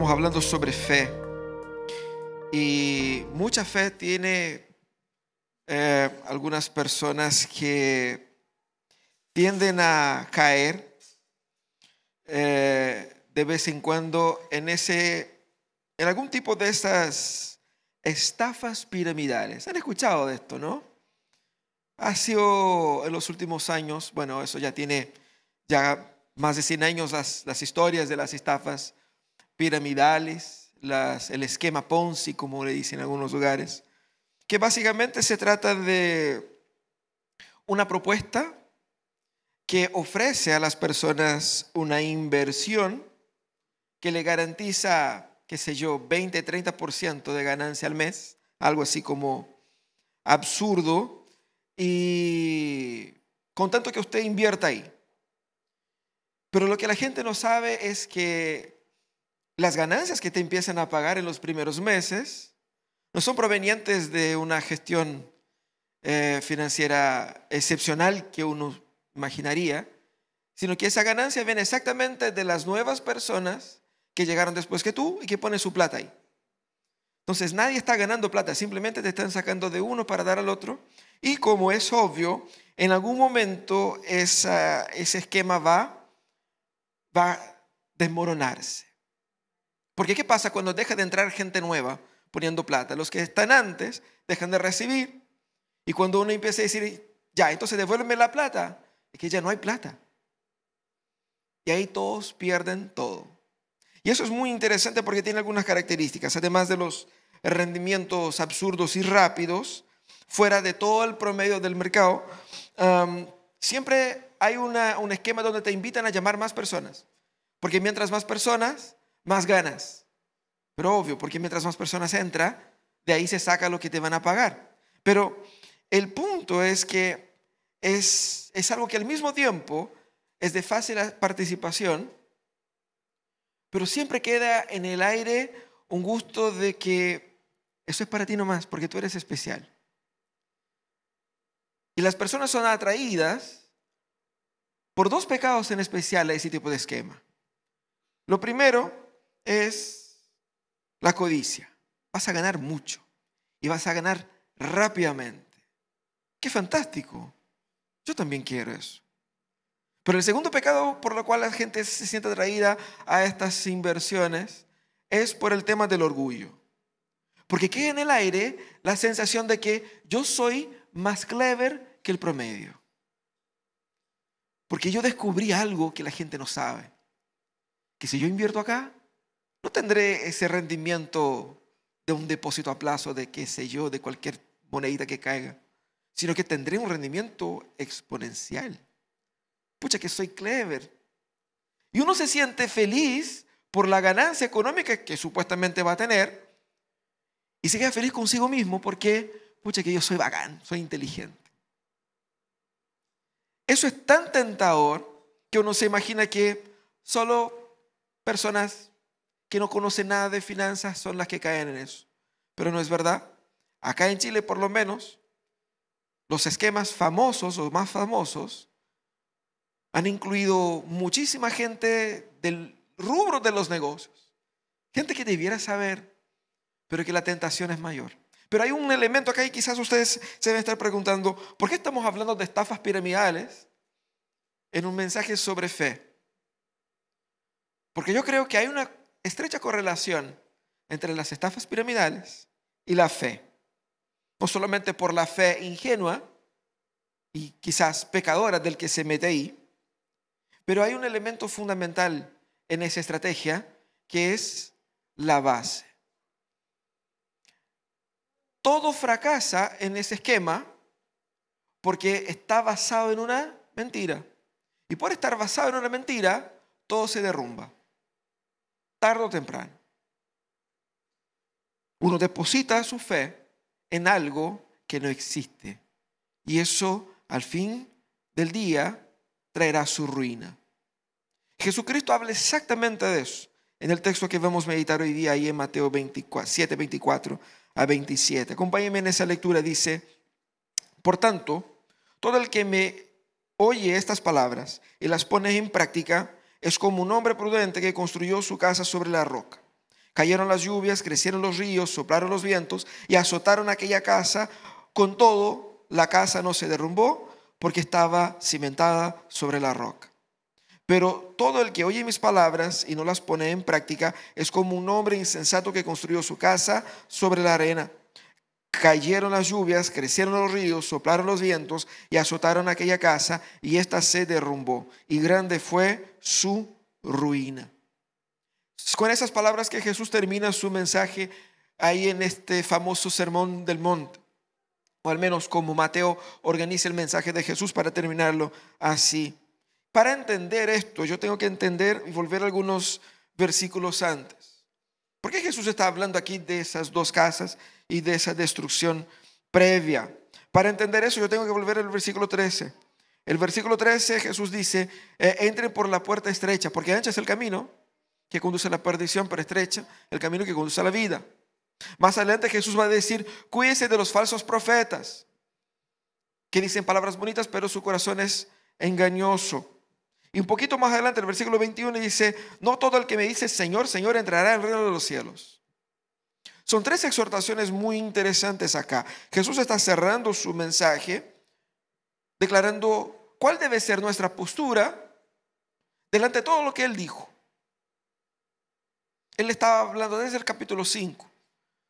estamos hablando sobre fe. Y mucha fe tiene algunas personas que tienden a caer de vez en cuando en algún tipo de estas estafas piramidales. ¿Han escuchado de esto, no? Ha sido en los últimos años, bueno, eso ya tiene más de 100 años las historias de las estafas piramidales, el esquema Ponzi, como le dicen en algunos lugares, que básicamente se trata de una propuesta que ofrece a las personas una inversión que le garantiza, qué sé yo, 20-30% de ganancia al mes, algo así como absurdo, y con tanto que usted invierta ahí. Pero lo que la gente no sabe es que las ganancias que te empiezan a pagar en los primeros meses no son provenientes de una gestión financiera excepcional que uno imaginaría, sino que esa ganancia viene exactamente de las nuevas personas que llegaron después que tú y que ponen su plata ahí. Entonces nadie está ganando plata, simplemente te están sacando de uno para dar al otro. Y como es obvio, en algún momento ese esquema va a desmoronarse. Porque ¿qué pasa cuando deja de entrar gente nueva poniendo plata? Los que están antes dejan de recibir. Y cuando uno empieza a decir, ya, entonces devuélveme la plata, es que ya no hay plata. Y ahí todos pierden todo. Y eso es muy interesante porque tiene algunas características. Además de los rendimientos absurdos y rápidos, fuera de todo el promedio del mercado, siempre hay un esquema donde te invitan a llamar más personas. Porque mientras más personas, más ganas. Pero obvio, porque mientras más personas entra, de ahí se saca lo que te van a pagar. Pero el punto es que es algo que al mismo tiempo es de fácil participación, pero siempre queda en el aire un gusto de que eso es para ti nomás, porque tú eres especial. Y las personas son atraídas por dos pecados en especial a ese tipo de esquema. Lo primero es la codicia. Vas a ganar mucho y vas a ganar rápidamente. ¡Qué fantástico! Yo también quiero eso. Pero el segundo pecado por lo cual la gente se siente atraída a estas inversiones es por el tema del orgullo. Porque queda en el aire la sensación de que yo soy más clever que el promedio. Porque yo descubrí algo que la gente no sabe. Que si yo invierto acá, no tendré ese rendimiento de un depósito a plazo de qué sé yo, de cualquier monedita que caiga, sino que tendré un rendimiento exponencial. Pucha, que soy clever. Y uno se siente feliz por la ganancia económica que supuestamente va a tener y se queda feliz consigo mismo porque, pucha, que yo soy bacán, soy inteligente. Eso es tan tentador que uno se imagina que solo personas que no conocen nada de finanzas son las que caen en eso. Pero no es verdad. Acá en Chile, por lo menos, los esquemas famosos o más famosos han incluido muchísima gente del rubro de los negocios. Gente que debiera saber, pero que la tentación es mayor. Pero hay un elemento acá y quizás ustedes se deben estar preguntando, ¿por qué estamos hablando de estafas piramidales en un mensaje sobre fe? Porque yo creo que hay una estrecha correlación entre las estafas piramidales y la fe. No solamente por la fe ingenua y quizás pecadora del que se mete ahí, pero hay un elemento fundamental en esa estrategia que es la base. Todo fracasa en ese esquema porque está basado en una mentira. Y por estar basado en una mentira, todo se derrumba. Tarde o temprano. Uno deposita su fe en algo que no existe. Y eso, al fin del día, traerá su ruina. Jesucristo habla exactamente de eso en el texto que vamos a meditar hoy día, ahí en Mateo 7, 24 a 27. Acompáñenme en esa lectura. Dice: por tanto, todo el que me oye estas palabras y las pone en práctica es como un hombre prudente que construyó su casa sobre la roca. Cayeron las lluvias, crecieron los ríos, soplaron los vientos y azotaron aquella casa. Con todo, la casa no se derrumbó porque estaba cimentada sobre la roca. Pero todo el que oye mis palabras y no las pone en práctica es como un hombre insensato que construyó su casa sobre la arena. Cayeron las lluvias, crecieron los ríos, soplaron los vientos y azotaron aquella casa, y ésta se derrumbó, y grande fue su ruina. Con esas palabras que Jesús termina su mensaje ahí en este famoso sermón del monte, o al menos como Mateo organiza el mensaje de Jesús para terminarlo así. Para entender esto, yo tengo que entender y volver a algunos versículos antes. ¿Por qué Jesús está hablando aquí de esas dos casas y de esa destrucción previa? Para entender eso, yo tengo que volver al versículo 13. El versículo 13, Jesús dice, entren por la puerta estrecha, porque ancha es el camino que conduce a la perdición, pero estrecha el camino que conduce a la vida. Más adelante Jesús va a decir, cuídense de los falsos profetas, que dicen palabras bonitas, pero su corazón es engañoso. Y un poquito más adelante, el versículo 21 dice, no todo el que me dice Señor, Señor entrará en el reino de los cielos. Son tres exhortaciones muy interesantes acá. Jesús está cerrando su mensaje, declarando cuál debe ser nuestra postura delante de todo lo que Él dijo. Él estaba hablando desde el capítulo 5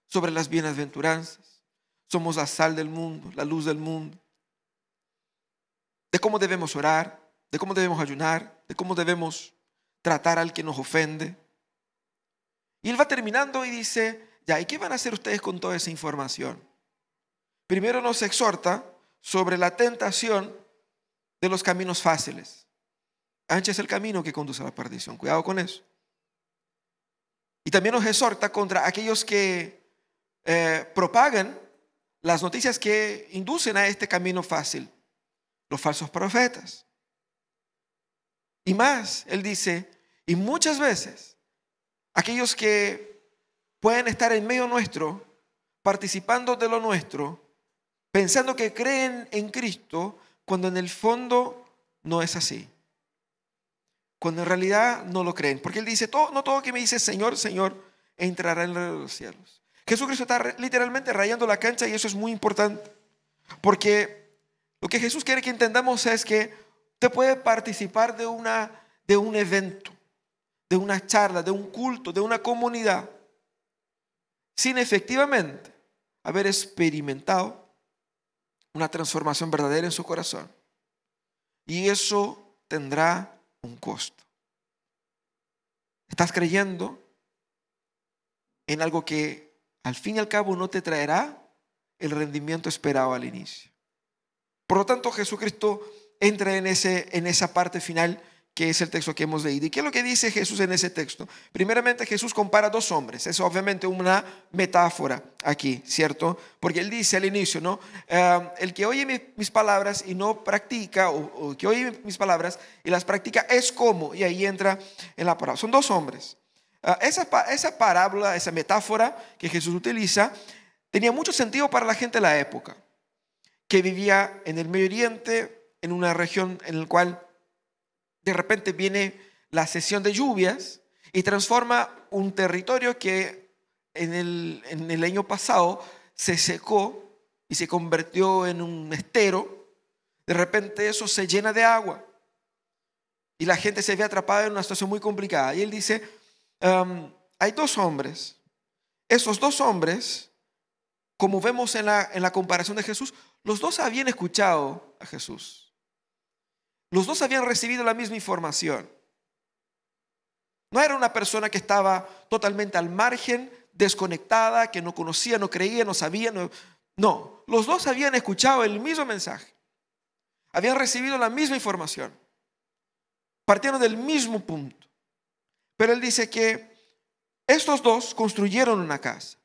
sobre las bienaventuranzas. Somos la sal del mundo, la luz del mundo. De cómo debemos orar, de cómo debemos ayunar, de cómo debemos tratar al que nos ofende. Y Él va terminando y dice, ya, ¿y qué van a hacer ustedes con toda esa información? Primero nos exhorta sobre la tentación de los caminos fáciles. Ancha es el camino que conduce a la perdición. Cuidado con eso. Y también nos exhorta contra aquellos que propagan las noticias que inducen a este camino fácil. Los falsos profetas. Y más, Él dice, y muchas veces aquellos que pueden estar en medio nuestro, participando de lo nuestro, pensando que creen en Cristo, cuando en el fondo no es así. Cuando en realidad no lo creen. Porque Él dice, no todo que me dice Señor, Señor, entrará en el reino de los cielos. Jesucristo está literalmente rayando la cancha, y eso es muy importante. Porque lo que Jesús quiere que entendamos es que usted puede participar de un evento, de una charla, de un culto, de una comunidad, sin efectivamente haber experimentado una transformación verdadera en su corazón. Y eso tendrá un costo. Estás creyendo en algo que al fin y al cabo no te traerá el rendimiento esperado al inicio. Por lo tanto, Jesucristo entra en esa parte final, que es el texto que hemos leído. ¿Y qué es lo que dice Jesús en ese texto? Primeramente, Jesús compara dos hombres. Es obviamente una metáfora aquí, ¿cierto? Porque Él dice al inicio, ¿no? El que oye mis palabras y no practica, o que oye mis palabras y las practica, es como, y ahí entra en la parábola. Son dos hombres. Esa parábola, esa metáfora que Jesús utiliza, tenía mucho sentido para la gente de la época, que vivía en el Medio Oriente, en una región en la cual de repente viene la cesión de lluvias y transforma un territorio que en el año pasado se secó y se convirtió en un estero. De repente eso se llena de agua y la gente se ve atrapada en una situación muy complicada. Y Él dice, hay dos hombres. Esos dos hombres, como vemos en la comparación de Jesús, los dos habían escuchado a Jesús. Los dos habían recibido la misma información. No era una persona que estaba totalmente al margen, desconectada, que no conocía, no creía, no sabía. No, los dos habían escuchado el mismo mensaje. Habían recibido la misma información. Partieron del mismo punto. Pero Él dice que estos dos construyeron una casa.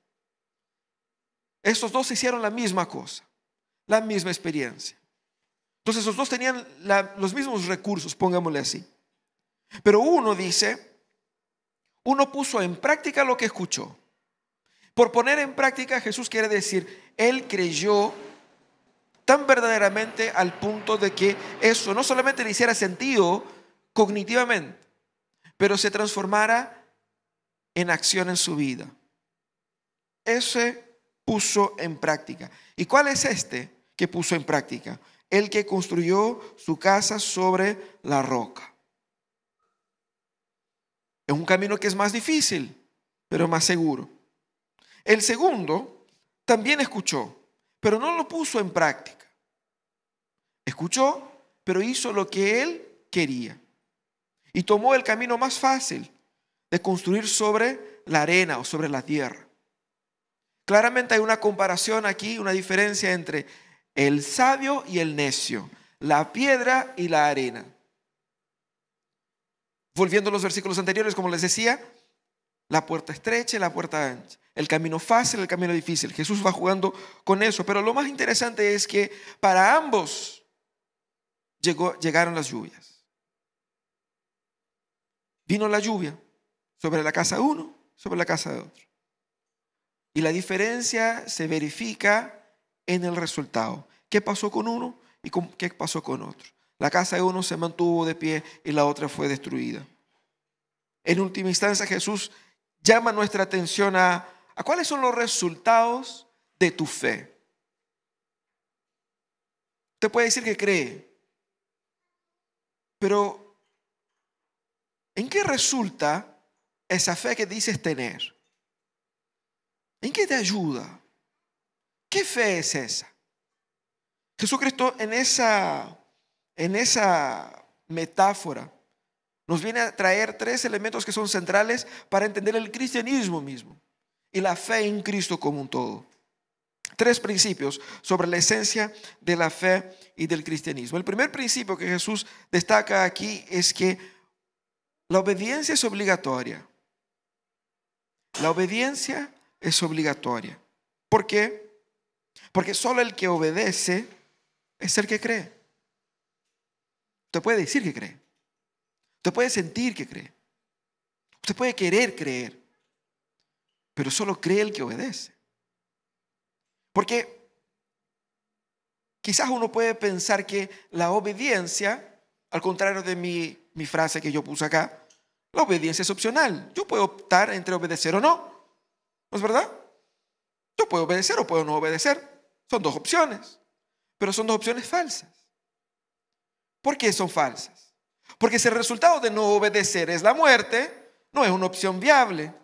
Estos dos hicieron la misma cosa, la misma experiencia. Entonces los dos tenían los mismos recursos, pongámosle así. Pero uno puso en práctica lo que escuchó. Por poner en práctica, Jesús quiere decir, Él creyó tan verdaderamente al punto de que eso no solamente le hiciera sentido cognitivamente, pero se transformara en acción en su vida. Ese puso en práctica. ¿Y cuál es este que puso en práctica? El que construyó su casa sobre la roca. Es un camino que es más difícil, pero más seguro. El segundo también escuchó, pero no lo puso en práctica. Escuchó, pero hizo lo que él quería. Y tomó el camino más fácil de construir sobre la arena o sobre la tierra. Claramente hay una comparación aquí, una diferencia entre el sabio y el necio, la piedra y la arena. Volviendo a los versículos anteriores, como les decía, la puerta estrecha y la puerta ancha, el camino fácil, el camino difícil. Jesús va jugando con eso, pero lo más interesante es que para ambos llegaron las lluvias. Vino la lluvia sobre la casa de uno, sobre la casa de otro. Y la diferencia se verifica en el resultado. ¿Qué pasó con uno y qué pasó con otro? La casa de uno se mantuvo de pie y la otra fue destruida. En última instancia, Jesús llama nuestra atención a cuáles son los resultados de tu fe. Usted puede decir que cree, pero ¿en qué resulta esa fe que dices tener? ¿En qué te ayuda? ¿Qué fe es esa? Jesucristo en esa metáfora nos viene a traer tres elementos que son centrales para entender el cristianismo mismo y la fe en Cristo como un todo. Tres principios sobre la esencia de la fe y del cristianismo. El primer principio que Jesús destaca aquí es que la obediencia es obligatoria. La obediencia es obligatoria. ¿Por qué? Porque solo el que obedece es el que cree. Usted puede decir que cree. Usted puede sentir que cree. Usted puede querer creer. Pero solo cree el que obedece. Porque quizás uno puede pensar que la obediencia, al contrario de mi frase que yo puse acá, la obediencia es opcional. Yo puedo optar entre obedecer o no. ¿No es verdad? Yo puedo obedecer o puedo no obedecer. Son dos opciones. Pero son dos opciones falsas. ¿Por qué son falsas? Porque si el resultado de no obedecer es la muerte, no es una opción viable.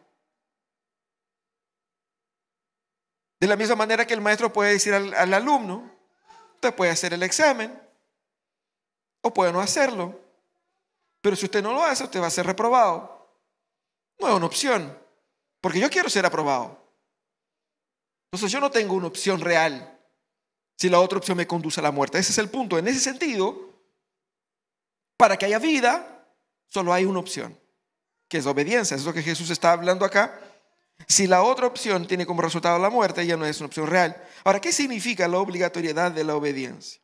De la misma manera que el maestro puede decir al alumno, usted puede hacer el examen o puede no hacerlo. Pero si usted no lo hace, usted va a ser reprobado. No es una opción, porque yo quiero ser aprobado. Entonces yo no tengo una opción real si la otra opción me conduce a la muerte. Ese es el punto. En ese sentido, para que haya vida, solo hay una opción, que es la obediencia. Es lo que Jesús está hablando acá. Si la otra opción tiene como resultado la muerte, ya no es una opción real. Ahora, ¿qué significa la obligatoriedad de la obediencia?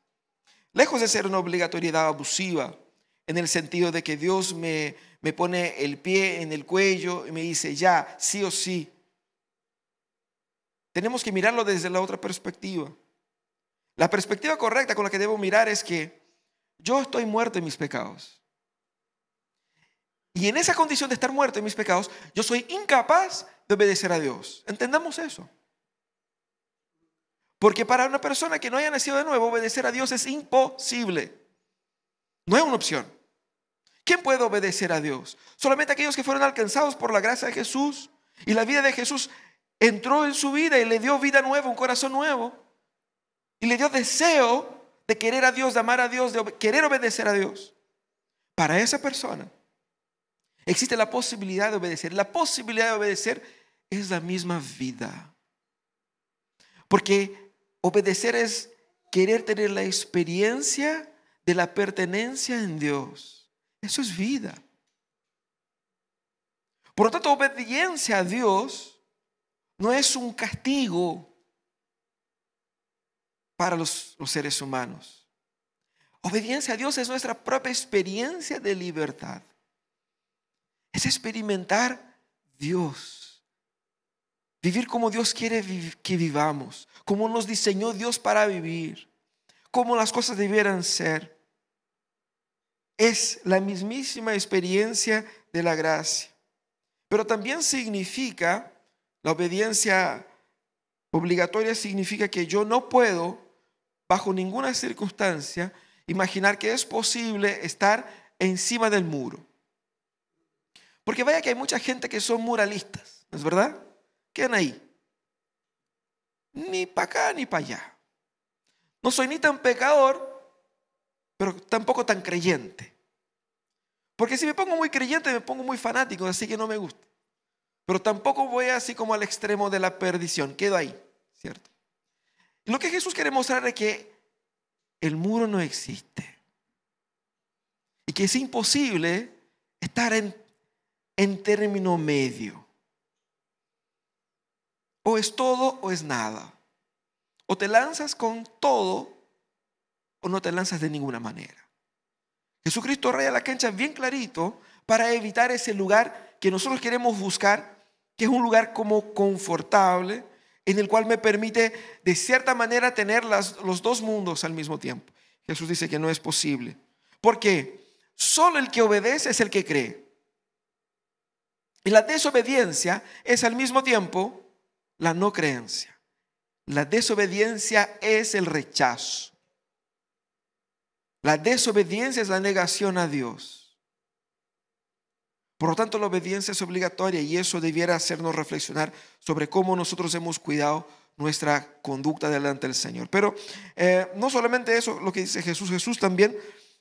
Lejos de ser una obligatoriedad abusiva, en el sentido de que Dios me pone el pie en el cuello y me dice ya, sí o sí. Tenemos que mirarlo desde la otra perspectiva. La perspectiva correcta con la que debo mirar es que yo estoy muerto en mis pecados. Y en esa condición de estar muerto en mis pecados, yo soy incapaz de obedecer a Dios. Entendamos eso. Porque para una persona que no haya nacido de nuevo, obedecer a Dios es imposible. No es una opción. ¿Quién puede obedecer a Dios? Solamente aquellos que fueron alcanzados por la gracia de Jesús. Y la vida de Jesús entró en su vida y le dio vida nueva, un corazón nuevo. Y le dio deseo de querer a Dios, de amar a Dios, de querer obedecer a Dios. Para esa persona existe la posibilidad de obedecer. La posibilidad de obedecer es la misma vida. Porque obedecer es querer tener la experiencia de la pertenencia en Dios. Eso es vida. Por lo tanto, obediencia a Dios no es un castigo para los seres humanos. Obediencia a Dios es nuestra propia experiencia de libertad. Es experimentar Dios. Vivir como Dios quiere que vivamos. Como nos diseñó Dios para vivir. Como las cosas debieran ser. Es la mismísima experiencia de la gracia. Pero también significa, la obediencia obligatoria significa que yo no puedo, bajo ninguna circunstancia, imaginar que es posible estar encima del muro. Porque vaya que hay mucha gente que son muralistas, ¿no es verdad? Quedan ahí. Ni para acá ni para allá. No soy ni tan pecador, pero tampoco tan creyente. Porque si me pongo muy creyente, me pongo muy fanático, así que no me gusta. Pero tampoco voy así como al extremo de la perdición. Quedo ahí, ¿cierto? Lo que Jesús quiere mostrar es que el muro no existe. Y que es imposible estar en término medio. O es todo o es nada. O te lanzas con todo o no te lanzas de ninguna manera. Jesucristo raya la cancha bien clarito para evitar ese lugar que nosotros queremos buscar, que es un lugar como confortable, en el cual me permite de cierta manera tener los dos mundos al mismo tiempo. Jesús dice que no es posible. ¿Por qué? Solo el que obedece es el que cree. Y la desobediencia es al mismo tiempo la no creencia. La desobediencia es el rechazo. La desobediencia es la negación a Dios. Por lo tanto, la obediencia es obligatoria y eso debiera hacernos reflexionar sobre cómo nosotros hemos cuidado nuestra conducta delante del Señor. Pero no solamente eso, lo que dice Jesús. Jesús también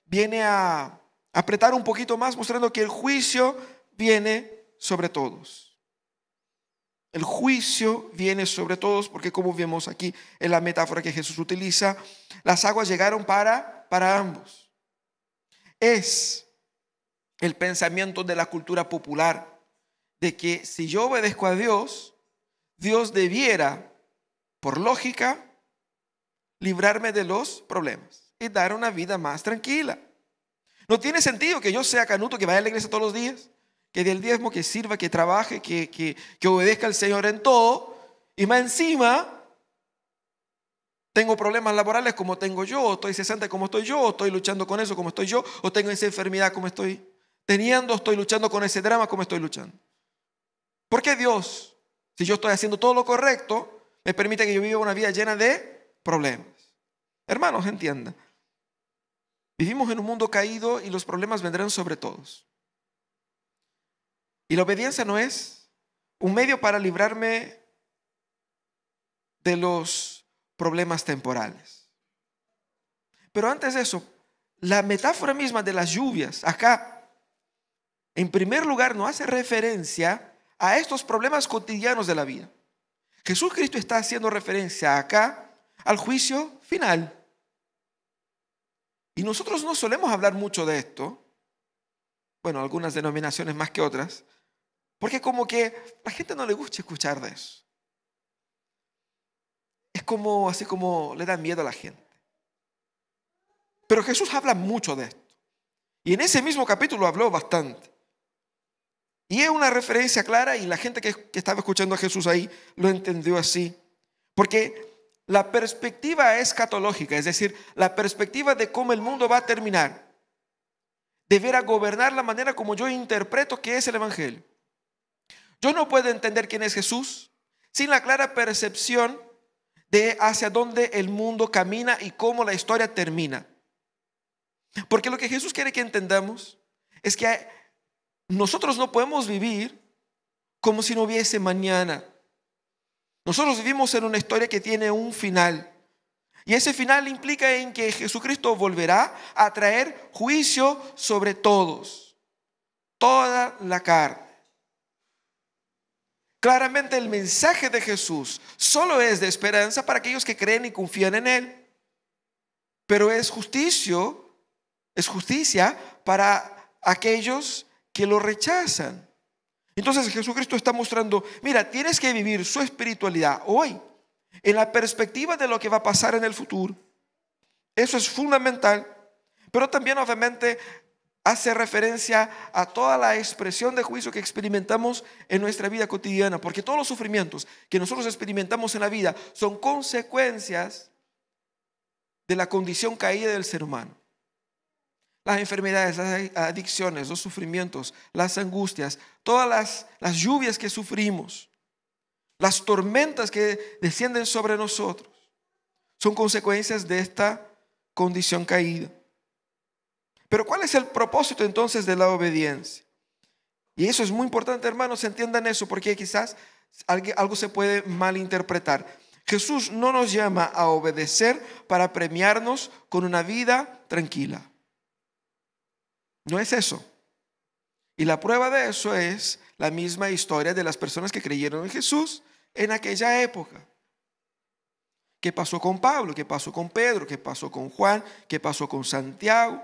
viene a apretar un poquito más, mostrando que el juicio viene sobre todos. El juicio viene sobre todos porque, como vemos aquí en la metáfora que Jesús utiliza, las aguas llegaron para ambos. Es el pensamiento de la cultura popular de que si yo obedezco a Dios, Dios debiera, por lógica, librarme de los problemas y dar una vida más tranquila. No tiene sentido que yo sea canuto, que vaya a la iglesia todos los días, que dé el diezmo, que sirva, que trabaje, que obedezca al Señor en todo, y más encima tengo problemas laborales como tengo yo, o estoy cesante como estoy yo, o estoy luchando con eso como estoy yo, o tengo esa enfermedad como estoy teniendo, estoy luchando con ese drama como estoy luchando. ¿Por qué Dios, si yo estoy haciendo todo lo correcto, me permite que yo viva una vida llena de problemas? Hermanos, entiendan, vivimos en un mundo caído y los problemas vendrán sobre todos. Y la obediencia no es un medio para librarme de los problemas temporales. Pero antes de eso, la metáfora misma de las lluvias, acá, en primer lugar, no hace referencia a estos problemas cotidianos de la vida. Jesucristo está haciendo referencia acá al juicio final. Y nosotros no solemos hablar mucho de esto, bueno, algunas denominaciones más que otras, porque como que a la gente no le gusta escuchar de eso. Es como, así como le da miedo a la gente. Pero Jesús habla mucho de esto. Y en ese mismo capítulo habló bastante. Y es una referencia clara y la gente que estaba escuchando a Jesús ahí lo entendió así. Porque la perspectiva escatológica, es decir, la perspectiva de cómo el mundo va a terminar, deberá gobernar la manera como yo interpreto qué es el Evangelio. Yo no puedo entender quién es Jesús sin la clara percepción de hacia dónde el mundo camina y cómo la historia termina. Porque lo que Jesús quiere que entendamos es que nosotros no podemos vivir como si no hubiese mañana. Nosotros vivimos en una historia que tiene un final. Y ese final implica en que Jesucristo volverá a traer juicio sobre todos, toda la carne. Claramente el mensaje de Jesús solo es de esperanza para aquellos que creen y confían en Él. Pero es justicia para aquellos que lo rechazan. Entonces Jesucristo está mostrando, mira, tienes que vivir su espiritualidad hoy en la perspectiva de lo que va a pasar en el futuro. Eso es fundamental. Pero también obviamente hace referencia a toda la expresión de juicio que experimentamos en nuestra vida cotidiana, porque todos los sufrimientos que nosotros experimentamos en la vida son consecuencias de la condición caída del ser humano. las enfermedades, las adicciones, los sufrimientos, las angustias, todas las lluvias que sufrimos, las tormentas que descienden sobre nosotros, son consecuencias de esta condición caída. Pero ¿cuál es el propósito entonces de la obediencia? Y eso es muy importante, hermanos, entiendan eso, porque quizás algo se puede malinterpretar. Jesús no nos llama a obedecer para premiarnos con una vida tranquila. No es eso. Y la prueba de eso es la misma historia de las personas que creyeron en Jesús en aquella época. ¿Qué pasó con Pablo? ¿Qué pasó con Pedro? ¿Qué pasó con Juan? ¿Qué pasó con Santiago?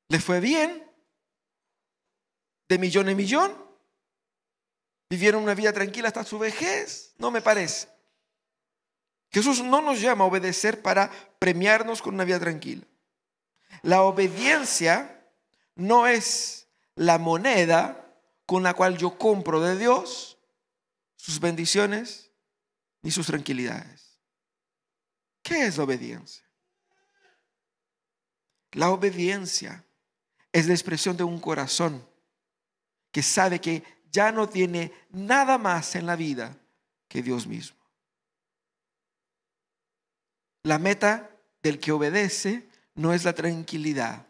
¿Les fue bien? ¿De millón en millón? ¿Vivieron una vida tranquila hasta su vejez? No me parece. Jesús no nos llama a obedecer para premiarnos con una vida tranquila. La obediencia no es la moneda con la cual yo compro de Dios sus bendiciones ni sus tranquilidades. ¿Qué es la obediencia? La obediencia es la expresión de un corazón que sabe que ya no tiene nada más en la vida que Dios mismo. La meta del que obedece no es la tranquilidad.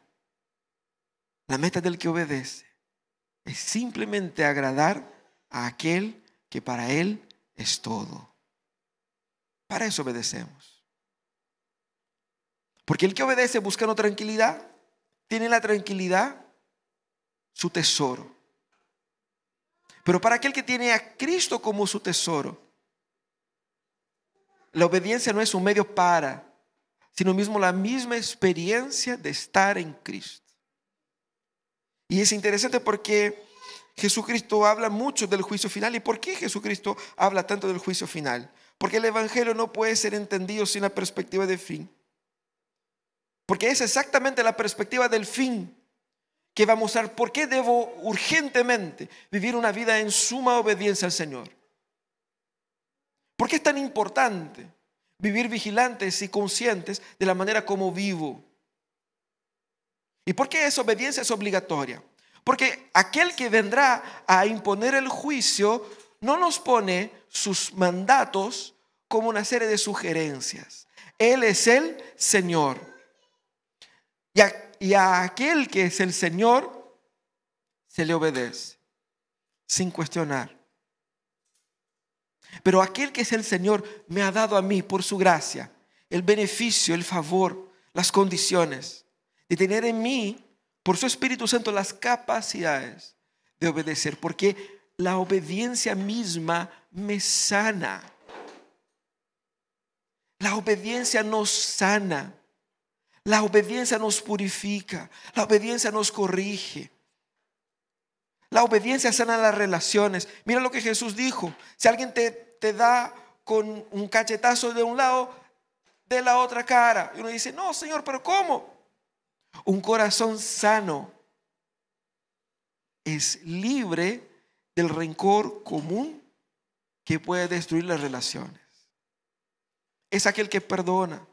La meta del que obedece es simplemente agradar a aquel que para él es todo. Para eso obedecemos. Porque el que obedece buscando tranquilidad, tiene la tranquilidad su tesoro. Pero para aquel que tiene a Cristo como su tesoro, la obediencia no es un medio para, sino mismo la misma experiencia de estar en Cristo. Y es interesante porque Jesucristo habla mucho del juicio final. ¿Y por qué Jesucristo habla tanto del juicio final? Porque el Evangelio no puede ser entendido sin la perspectiva del fin. Porque es exactamente la perspectiva del fin que va a mostrar por qué debo urgentemente vivir una vida en suma obediencia al Señor. ¿Por qué es tan importante vivir vigilantes y conscientes de la manera como vivo? ¿Y por qué esa obediencia es obligatoria? Porque aquel que vendrá a imponer el juicio no nos pone sus mandatos como una serie de sugerencias. Él es el Señor. Y a aquel que es el Señor se le obedece sin cuestionar. Pero aquel que es el Señor me ha dado a mí por su gracia el beneficio, el favor, las condiciones de tener en mí, por su Espíritu Santo, las capacidades de obedecer, porque la obediencia misma me sana. La obediencia nos sana. La obediencia nos purifica. La obediencia nos corrige. La obediencia sana las relaciones. Mira lo que Jesús dijo. Si alguien te da con un cachetazo de un lado, de la otra cara. Y uno dice, no, Señor, pero ¿cómo? Un corazón sano es libre del rencor común que puede destruir las relaciones. Es aquel que perdona.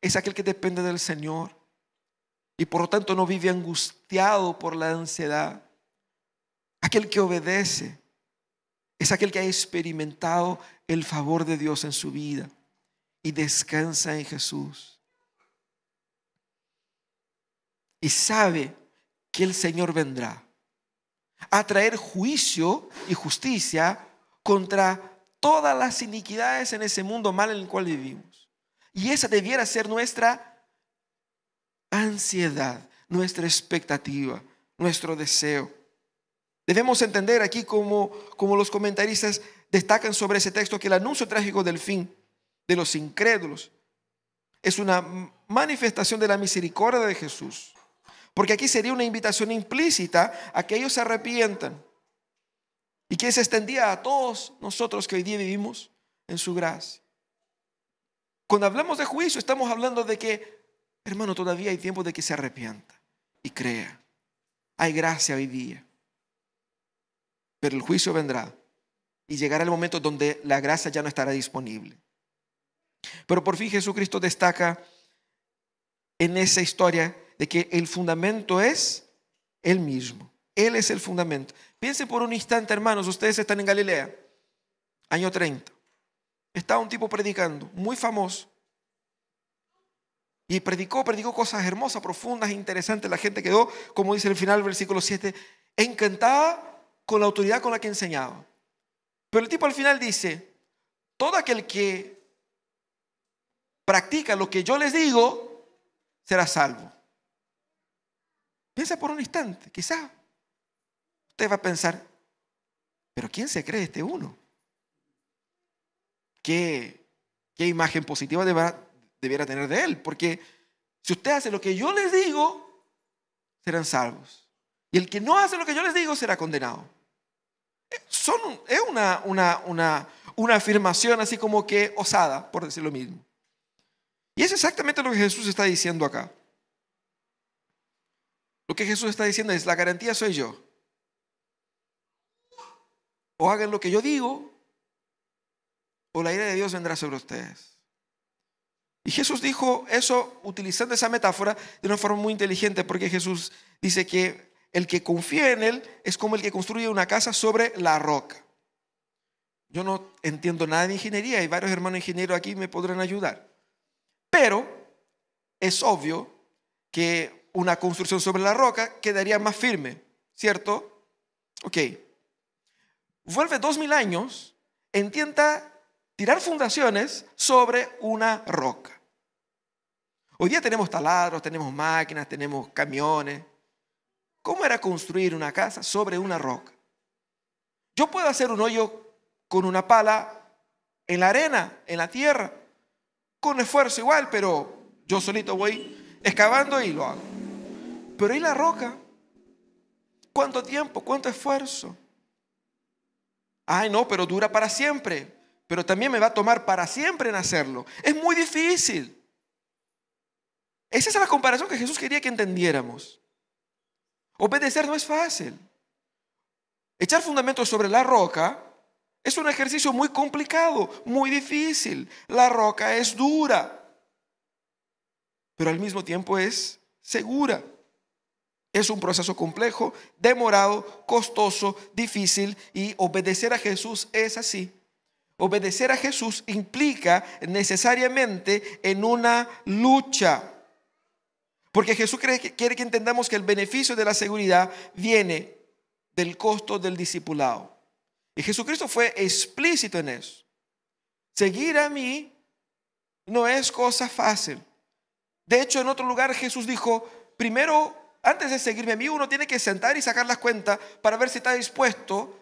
Es aquel que depende del Señor. Y por lo tanto no vive angustiado por la ansiedad. Aquel que obedece es aquel que ha experimentado el favor de Dios en su vida y descansa en Jesús. Y sabe que el Señor vendrá a traer juicio y justicia contra todas las iniquidades en ese mundo mal en el cual vivimos. Y esa debiera ser nuestra ansiedad, nuestra expectativa, nuestro deseo. Debemos entender aquí como los comentaristas destacan sobre ese texto que el anuncio trágico del fin de los incrédulos es una manifestación de la misericordia de Jesús. Porque aquí sería una invitación implícita a que ellos se arrepientan y que se extendía a todos nosotros que hoy día vivimos en su gracia. Cuando hablamos de juicio estamos hablando de que, hermano, todavía hay tiempo de que se arrepienta y crea. Hay gracia hoy día. Pero el juicio vendrá y llegará el momento donde la gracia ya no estará disponible. Pero por fin Jesucristo destaca en esa historia de que el fundamento es Él mismo. Él es el fundamento. Piensen por un instante, hermanos, ustedes están en Galilea, año 30. Está un tipo predicando, muy famoso. Y predicó cosas hermosas, profundas, interesantes. La gente quedó, como dice el final del versículo 7, encantada con la autoridad con la que enseñaba. Pero el tipo al final dice, todo aquel que practica lo que yo les digo, será salvo. Piensa por un instante, quizás usted va a pensar, pero ¿quién se cree este uno? ¿Qué imagen positiva debiera tener de él? Porque si usted hace lo que yo les digo, serán salvos. Y el que no hace lo que yo les digo, será condenado. Es una afirmación así como que osada, por decir lo mismo. Y es exactamente lo que Jesús está diciendo acá. Lo que Jesús está diciendo es, la garantía soy yo. O hagan lo que yo digo, o la ira de Dios vendrá sobre ustedes. Y Jesús dijo eso utilizando esa metáfora de una forma muy inteligente, porque Jesús dice que el que confía en Él es como el que construye una casa sobre la roca. Yo no entiendo nada de ingeniería y varios hermanos ingenieros aquí me podrán ayudar. Pero es obvio que una construcción sobre la roca quedaría más firme, ¿cierto? Ok. Vuelve 2000 años, intenta tirar fundaciones sobre una roca. Hoy día tenemos taladros, tenemos máquinas, tenemos camiones. ¿Cómo era construir una casa sobre una roca? Yo puedo hacer un hoyo con una pala en la arena, en la tierra, con esfuerzo igual, pero yo solito voy excavando y lo hago. Pero ¿y la roca? ¿Cuánto tiempo? ¿Cuánto esfuerzo? Ay, no, pero dura para siempre. Pero también me va a tomar para siempre en hacerlo. Es muy difícil. Esa es la comparación que Jesús quería que entendiéramos. Obedecer no es fácil. Echar fundamentos sobre la roca es un ejercicio muy complicado, muy difícil. La roca es dura, pero al mismo tiempo es segura. Es un proceso complejo, demorado, costoso, difícil, y obedecer a Jesús es así. Obedecer a Jesús implica necesariamente en una lucha. Porque Jesús quiere que entendamos que el beneficio de la seguridad viene del costo del discipulado. Y Jesucristo fue explícito en eso. Seguir a mí no es cosa fácil. De hecho, en otro lugar Jesús dijo, primero, antes de seguirme a mí, uno tiene que sentar y sacar las cuentas para ver si está dispuesto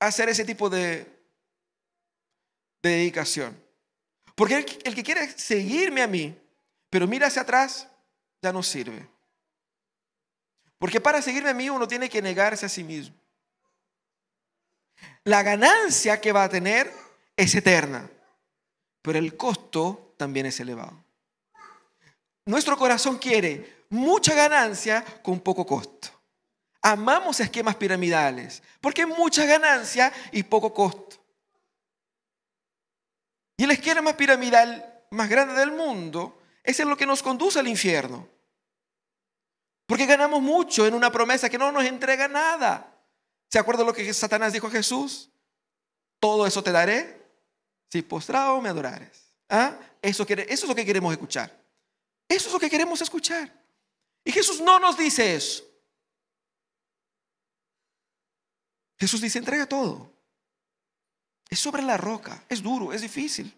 a hacer ese tipo de dedicación. Porque el que quiere seguirme a mí, pero mira hacia atrás, ya no sirve. Porque para seguirme a mí uno tiene que negarse a sí mismo. La ganancia que va a tener es eterna, pero el costo también es elevado. Nuestro corazón quiere mucha ganancia con poco costo. Amamos esquemas piramidales porque hay mucha ganancia y poco costo. Y el esquema piramidal más grande del mundo es en lo que nos conduce al infierno. Porque ganamos mucho en una promesa que no nos entrega nada. ¿Se acuerdan lo que Satanás dijo a Jesús? Todo eso te daré si postrado me adorares. ¿Ah? Eso es lo que queremos escuchar. Eso es lo que queremos escuchar. Y Jesús no nos dice eso. Jesús dice, entrega todo. Es sobre la roca, es duro, es difícil.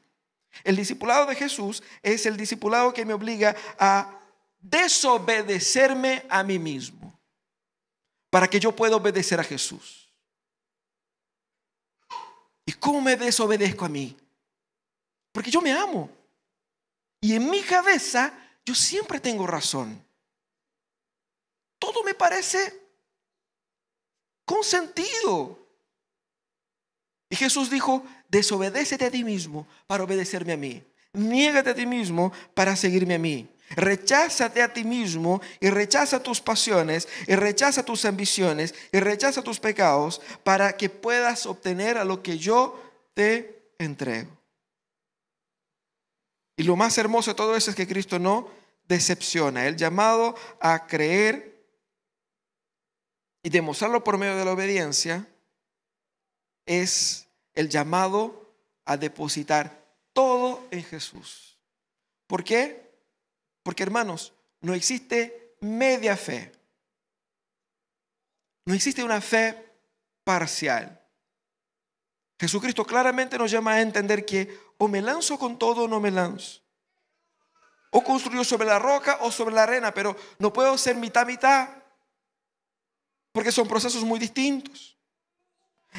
El discipulado de Jesús es el discipulado que me obliga a desobedecerme a mí mismo para que yo pueda obedecer a Jesús. ¿Y cómo me desobedezco a mí? Porque yo me amo. Y en mi cabeza yo siempre tengo razón. Todo me parece con sentido. Y Jesús dijo, desobedécete a ti mismo para obedecerme a mí. Niégate a ti mismo para seguirme a mí. Recházate a ti mismo y rechaza tus pasiones y rechaza tus ambiciones y rechaza tus pecados para que puedas obtener a lo que yo te entrego. Y lo más hermoso de todo eso es que Cristo no decepciona. El llamado a creer y demostrarlo por medio de la obediencia es el llamado a depositar todo en Jesús. ¿Por qué? Porque, hermanos, no existe media fe. No existe una fe parcial. Jesucristo claramente nos llama a entender que o me lanzo con todo o no me lanzo. O construyo sobre la roca o sobre la arena, pero no puedo ser mitad, porque son procesos muy distintos.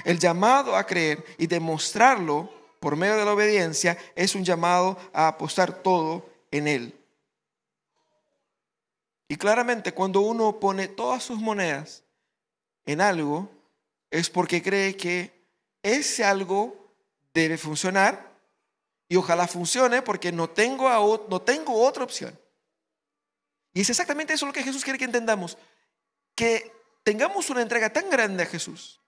El llamado a creer y demostrarlo por medio de la obediencia es un llamado a apostar todo en Él. Y claramente cuando uno pone todas sus monedas en algo, es porque cree que ese algo debe funcionar y ojalá funcione porque no tengo otra opción. Y es exactamente eso lo que Jesús quiere que entendamos, que tengamos una entrega tan grande a Jesús,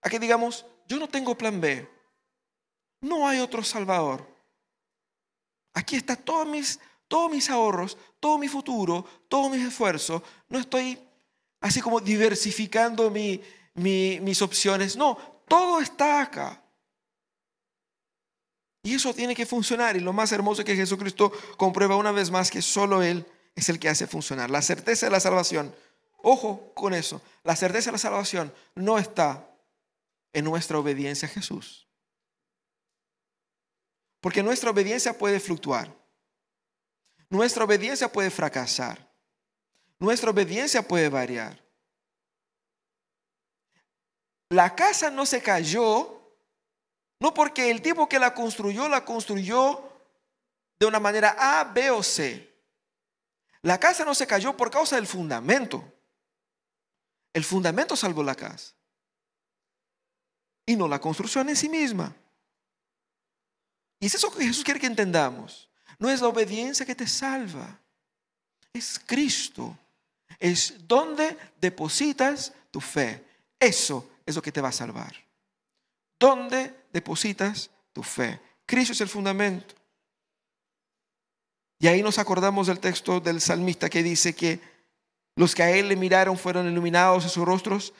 a que digamos, yo no tengo plan B, no hay otro Salvador. Aquí está todos mis ahorros, todo mi futuro, todos mis esfuerzos. No estoy así como diversificando mis opciones. No, todo está acá. Y eso tiene que funcionar. Y lo más hermoso es que Jesucristo comprueba una vez más que solo Él es el que hace funcionar. La certeza de la salvación, ojo con eso, la certeza de la salvación no está en nuestra obediencia a Jesús. Porque nuestra obediencia puede fluctuar. Nuestra obediencia puede fracasar. Nuestra obediencia puede variar. La casa no se cayó, no porque el tipo que la construyó de una manera A, B o C. La casa no se cayó por causa del fundamento. El fundamento salvó la casa. Y no la construcción en sí misma. Y es eso que Jesús quiere que entendamos. No es la obediencia que te salva. Es Cristo. Es donde depositas tu fe. Eso es lo que te va a salvar. ¿Dónde depositas tu fe? Cristo es el fundamento. Y ahí nos acordamos del texto del salmista que dice que los que a Él le miraron fueron iluminados en sus rostros,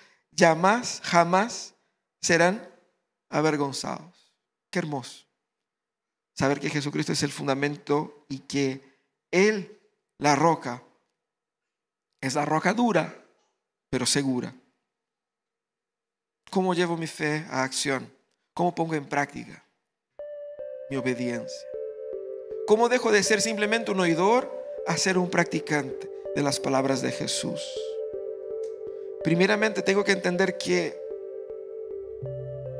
jamás serán avergonzados. Qué hermoso. Saber que Jesucristo es el fundamento y que Él, la roca, es la roca dura, pero segura. ¿Cómo llevo mi fe a acción? ¿Cómo pongo en práctica mi obediencia? ¿Cómo dejo de ser simplemente un oidor a ser un practicante de las palabras de Jesús? Primeramente tengo que entender que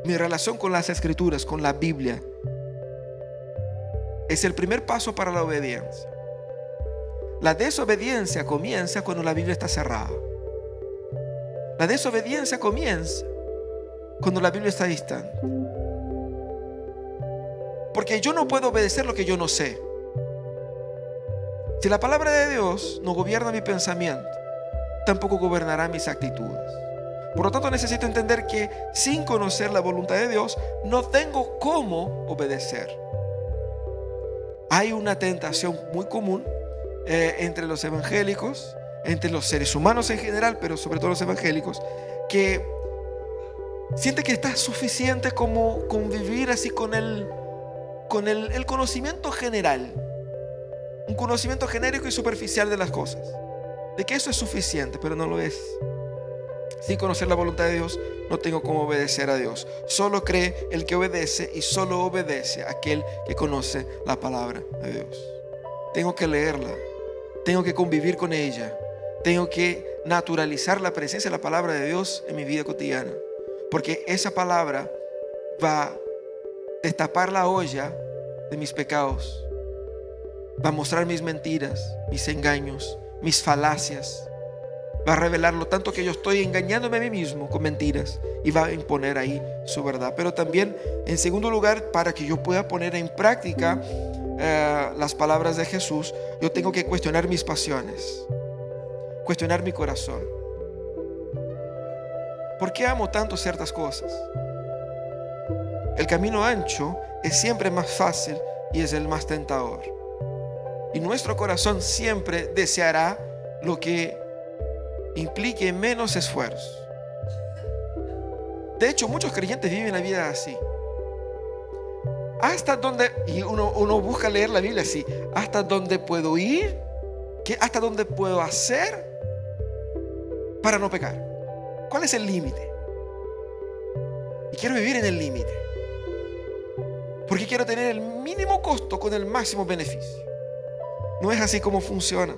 mi relación con las Escrituras, con la Biblia, es el primer paso para la obediencia. La desobediencia comienza cuando la Biblia está cerrada. La desobediencia comienza cuando la Biblia está distante. Porque yo no puedo obedecer lo que yo no sé. Si la palabra de Dios no gobierna mi pensamiento, tampoco gobernará mis actitudes. Por lo tanto, necesito entender que sin conocer la voluntad de Dios, no tengo cómo obedecer. Hay una tentación muy común entre los evangélicos, entre los seres humanos en general, pero sobre todo los evangélicos, que siente que está suficiente como convivir así con el conocimiento general, un conocimiento genérico y superficial de las cosas, de que eso es suficiente, pero no lo es. Sin conocer la voluntad de Dios, no tengo cómo obedecer a Dios. Solo cree el que obedece y solo obedece aquel que conoce la palabra de Dios. Tengo que leerla, tengo que convivir con ella, tengo que naturalizar la presencia de la palabra de Dios en mi vida cotidiana, porque esa palabra va a destapar la olla de mis pecados, va a mostrar mis mentiras, mis engaños, mis falacias. Va a revelar lo tanto que yo estoy engañándome a mí mismo con mentiras, y va a imponer ahí su verdad. Pero también, en segundo lugar, para que yo pueda poner en práctica las palabras de Jesús, yo tengo que cuestionar mis pasiones, cuestionar mi corazón. ¿Por qué amo tanto ciertas cosas? El camino ancho es siempre más fácil y es el más tentador. Y nuestro corazón siempre deseará lo que implique menos esfuerzo. De hecho, muchos creyentes viven la vida así. Hasta donde, y uno busca leer la Biblia así, hasta donde puedo ir, hasta donde puedo hacer para no pecar. ¿Cuál es el límite? Y quiero vivir en el límite, porque quiero tener el mínimo costo con el máximo beneficio. No es así como funciona.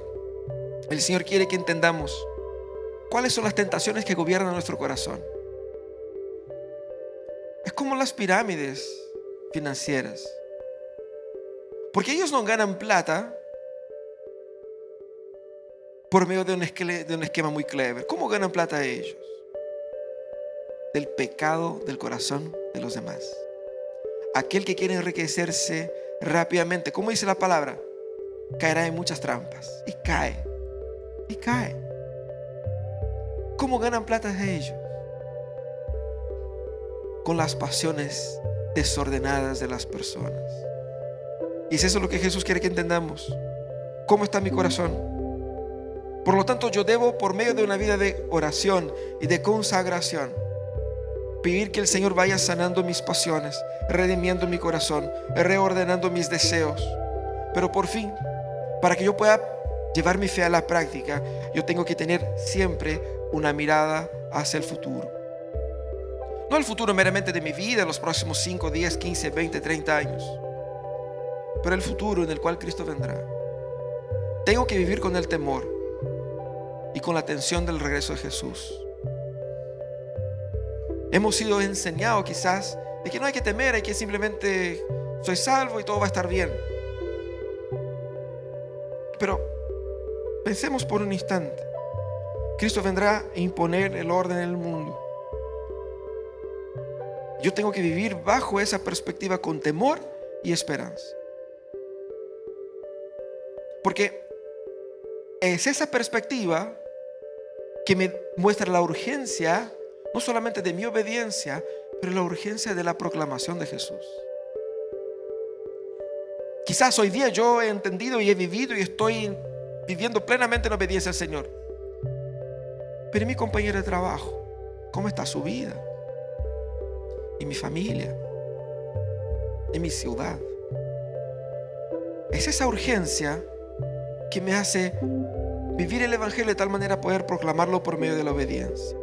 El Señor quiere que entendamos cuáles son las tentaciones que gobiernan nuestro corazón. Es como las pirámides financieras, porque ellos no ganan plata por medio de un esquema muy clever. ¿Cómo ganan plata ellos? Del pecado del corazón de los demás. Aquel que quiere enriquecerse rápidamente, ¿cómo dice la palabra? Caerá en muchas trampas. Y cae. Y cae. ¿Cómo ganan plata ellos? Con las pasiones desordenadas de las personas. Y es eso lo que Jesús quiere que entendamos. ¿Cómo está mi corazón? Por lo tanto, yo debo, por medio de una vida de oración y de consagración, pedir que el Señor vaya sanando mis pasiones, redimiendo mi corazón, reordenando mis deseos. Pero por fin, para que yo pueda llevar mi fe a la práctica, yo tengo que tener siempre una mirada hacia el futuro. No el futuro meramente de mi vida, los próximos 5, 10, 15, 20, 30 años, pero el futuro en el cual Cristo vendrá. Tengo que vivir con el temor y con la tensión del regreso de Jesús. Hemos sido enseñados quizás de que no hay que temer, hay que simplemente soy salvo y todo va a estar bien. Pero pensemos por un instante. Cristo vendrá a imponer el orden en el mundo. Yo tengo que vivir bajo esa perspectiva con temor y esperanza. Porque es esa perspectiva que me muestra la urgencia, no solamente de mi obediencia, pero la urgencia de la proclamación de Jesús. Quizás hoy día yo he entendido y he vivido y estoy viviendo plenamente en obediencia al Señor. Pero mi compañero de trabajo, ¿cómo está su vida? Y mi familia, y mi ciudad. Es esa urgencia que me hace vivir el Evangelio de tal manera poder proclamarlo por medio de la obediencia.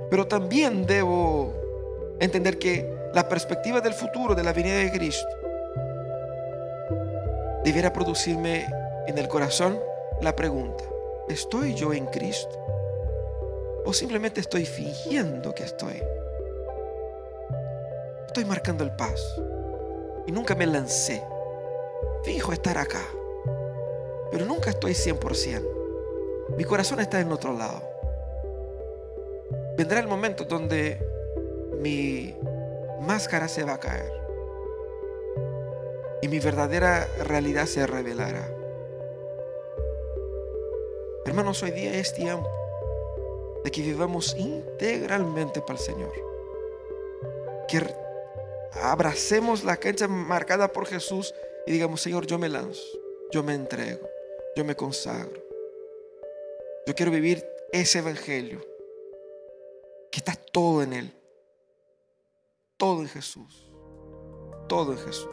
Pero también debo entender que la perspectiva del futuro, de la venida de Cristo, debiera producirme en el corazón la pregunta: ¿estoy yo en Cristo? ¿O simplemente estoy fingiendo que estoy? Estoy marcando el paso y nunca me lancé. Fijo estar acá, pero nunca estoy 100%. Mi corazón está en otro lado. Vendrá el momento donde mi máscara se va a caer y mi verdadera realidad se revelará. Hermanos, hoy día es tiempo de que vivamos integralmente para el Señor, que abracemos la cancha marcada por Jesús y digamos: Señor, yo me lanzo, yo me entrego, yo me consagro. Yo quiero vivir ese evangelio que está todo en Él, todo en Jesús, todo en Jesús.